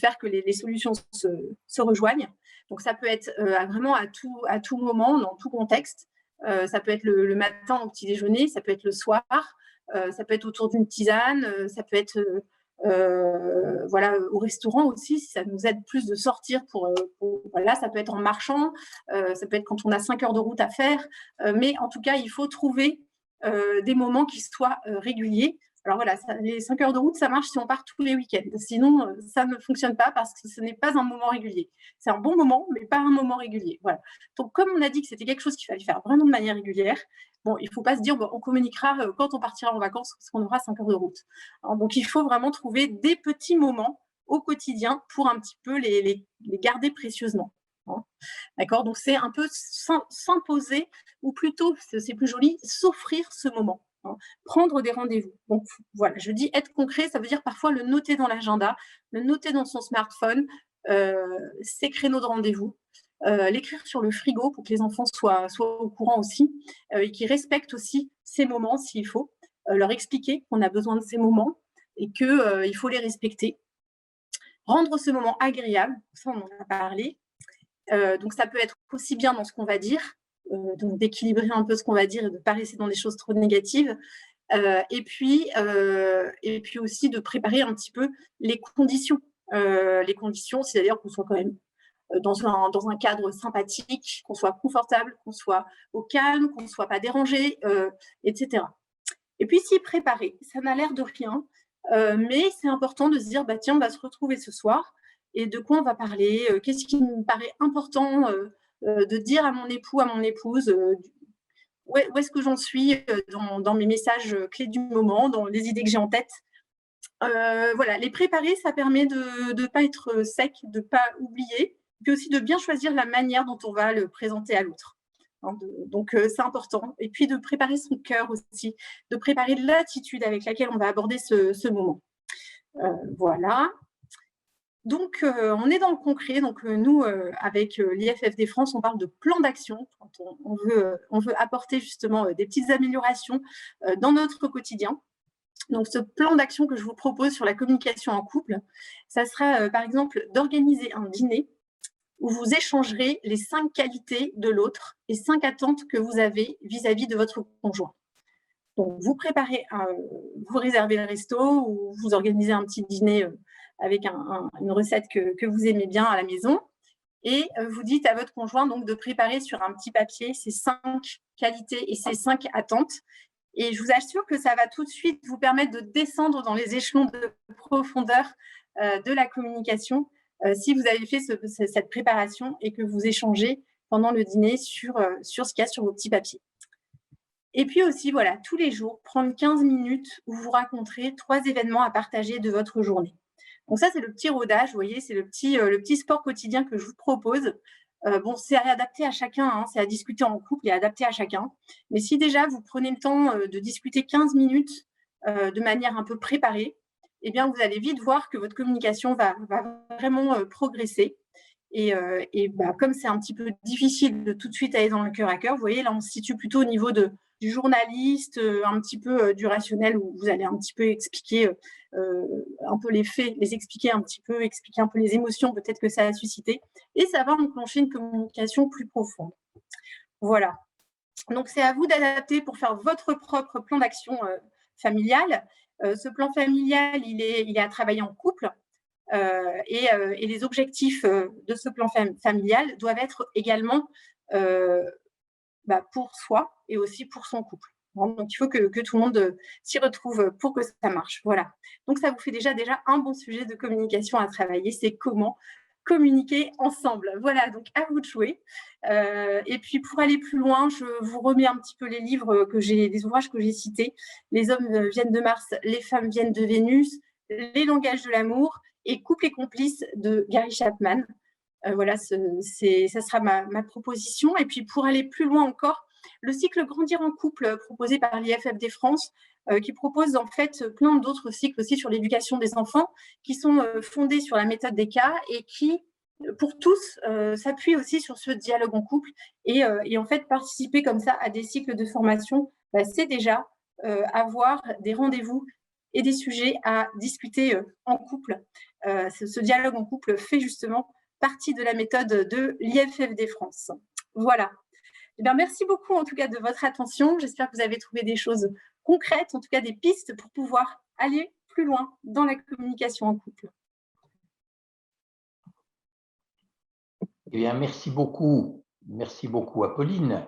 faire que les solutions se rejoignent. Donc, ça peut être vraiment à tout moment, dans tout contexte. Ça peut être le matin au petit déjeuner, ça peut être le soir, ça peut être autour d'une tisane, ça peut être au restaurant aussi, si ça nous aide plus de sortir ça peut être en marchant, ça peut être quand on a 5 heures de route à faire, mais en tout cas, il faut trouver des moments qui soient réguliers. Alors voilà, les 5 heures de route, ça marche si on part tous les week-ends. Sinon, ça ne fonctionne pas parce que ce n'est pas un moment régulier. C'est un bon moment, mais pas un moment régulier. Voilà. Donc, comme on a dit que c'était quelque chose qu'il fallait faire vraiment de manière régulière, bon, il ne faut pas se dire on communiquera quand on partira en vacances parce qu'on aura 5 heures de route. Alors, donc, il faut vraiment trouver des petits moments au quotidien pour un petit peu les garder précieusement. Hein. D'accord. Donc, c'est un peu s'imposer, ou plutôt, c'est plus joli, s'offrir ce moment. Hein. Prendre des rendez-vous. Donc, voilà, je dis être concret, ça veut dire parfois le noter dans l'agenda, le noter dans son smartphone, ses créneaux de rendez-vous, l'écrire sur le frigo pour que les enfants soient au courant aussi et qu'ils respectent aussi ces moments s'il faut. leur expliquer qu'on a besoin de ces moments et qu'il faut les respecter. Rendre ce moment agréable, ça on en a parlé. Donc ça peut être aussi bien dans ce qu'on va dire, donc d'équilibrer un peu ce qu'on va dire et de ne pas rester dans des choses trop négatives. Et puis aussi de préparer un petit peu les conditions. Les conditions, c'est-à-dire qu'on soit quand même dans un cadre sympathique, qu'on soit confortable, qu'on soit au calme, qu'on ne soit pas dérangé, etc. Et puis s'y préparer, ça n'a l'air de rien, mais c'est important de se dire, bah, tiens, on va se retrouver ce soir, et de quoi on va parler, qu'est-ce qui me paraît important de dire à mon époux, à mon épouse, où est-ce que j'en suis dans mes messages clés du moment, dans les idées que j'ai en tête. Voilà, les préparer, ça permet de ne pas être sec, de ne pas oublier, puis aussi de bien choisir la manière dont on va le présenter à l'autre. Donc, c'est important. Et puis de préparer son cœur aussi, de préparer l'attitude avec laquelle on va aborder ce moment. Voilà. Donc, on est dans le concret. Donc, nous, avec l'IFFD France, on parle de plan d'action quand on veut apporter justement des petites améliorations dans notre quotidien. Donc, ce plan d'action que je vous propose sur la communication en couple, ça sera par exemple d'organiser un dîner où vous échangerez les 5 qualités de l'autre et 5 attentes que vous avez vis-à-vis de votre conjoint. Donc, vous réservez le resto ou vous organisez un petit dîner avec une recette que vous aimez bien à la maison et vous dites à votre conjoint donc, de préparer sur un petit papier ces 5 qualités et ces 5 attentes. Et je vous assure que ça va tout de suite vous permettre de descendre dans les échelons de profondeur de la communication si vous avez fait cette préparation et que vous échangez pendant le dîner sur ce qu'il y a sur vos petits papiers. Et puis aussi, voilà, tous les jours, prendre 15 minutes où vous raconterez 3 événements à partager de votre journée. Donc ça, c'est le petit rodage, vous voyez, c'est le petit sport quotidien que je vous propose. Bon, c'est adapté à chacun, hein, c'est à discuter en couple et adapté à chacun. Mais si déjà vous prenez le temps de discuter 15 minutes de manière un peu préparée, eh bien, vous allez vite voir que votre communication va vraiment progresser. Et comme c'est un petit peu difficile de tout de suite aller dans le cœur à cœur, vous voyez, là, on se situe plutôt au niveau du journaliste, un petit peu du rationnel, où vous allez un petit peu expliquer un peu les faits, les expliquer un petit peu, expliquer un peu les émotions peut-être que ça a suscité, et ça va enclencher une communication plus profonde. Voilà. Donc, c'est à vous d'adapter pour faire votre propre plan d'action familial. Ce plan familial, il est à travailler en couple. Et les objectifs de ce plan familial doivent être également pour soi et aussi pour son couple. Donc, il faut que tout le monde s'y retrouve pour que ça marche. Voilà. Donc, ça vous fait déjà un bon sujet de communication à travailler. C'est comment communiquer ensemble. Voilà, donc à vous de jouer. Et puis, pour aller plus loin, je vous remets un petit peu les ouvrages que j'ai cités. Les hommes viennent de Mars, les femmes viennent de Vénus, les langages de l'amour et Couple et complice de Gary Chapman. Voilà, ça sera ma proposition. Et puis, pour aller plus loin encore, le cycle Grandir en couple proposé par l'IFFD France, qui propose en fait plein d'autres cycles aussi sur l'éducation des enfants, qui sont fondés sur la méthode des cas et qui, pour tous, s'appuient aussi sur ce dialogue en couple. Et en fait, participer comme ça à des cycles de formation, c'est déjà avoir des rendez-vous et des sujets à discuter en couple. Ce dialogue en couple fait justement partie de la méthode de l'IFFD France. Voilà. Eh bien, merci beaucoup en tout cas de votre attention. J'espère que vous avez trouvé des choses concrètes, en tout cas des pistes pour pouvoir aller plus loin dans la communication en couple. Eh bien, merci beaucoup Apolline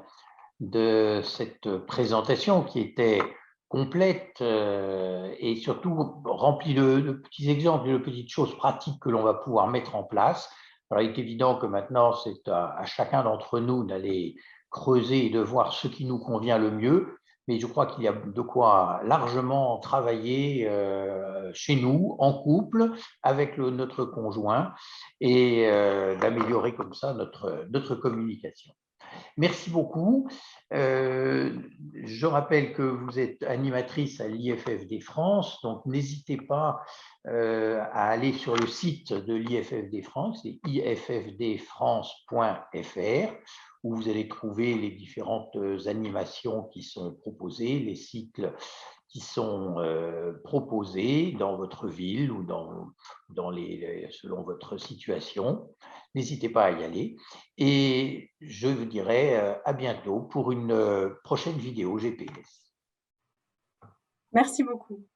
de cette présentation qui était complète et surtout remplie de petits exemples et de petites choses pratiques que l'on va pouvoir mettre en place. Alors, il est évident que maintenant, c'est à chacun d'entre nous d'aller creuser et de voir ce qui nous convient le mieux, mais je crois qu'il y a de quoi largement travailler chez nous, en couple, avec notre conjoint, et d'améliorer comme ça notre communication. Merci beaucoup. Je rappelle que vous êtes animatrice à l'IFFD France, donc n'hésitez pas à aller sur le site de l'IFFD France, c'est iffdfrance.fr, où vous allez trouver les différentes animations qui sont proposées, les cycles qui sont proposés dans votre ville ou selon votre situation. N'hésitez pas à y aller. Et je vous dirai à bientôt pour une prochaine vidéo GPS. Merci beaucoup.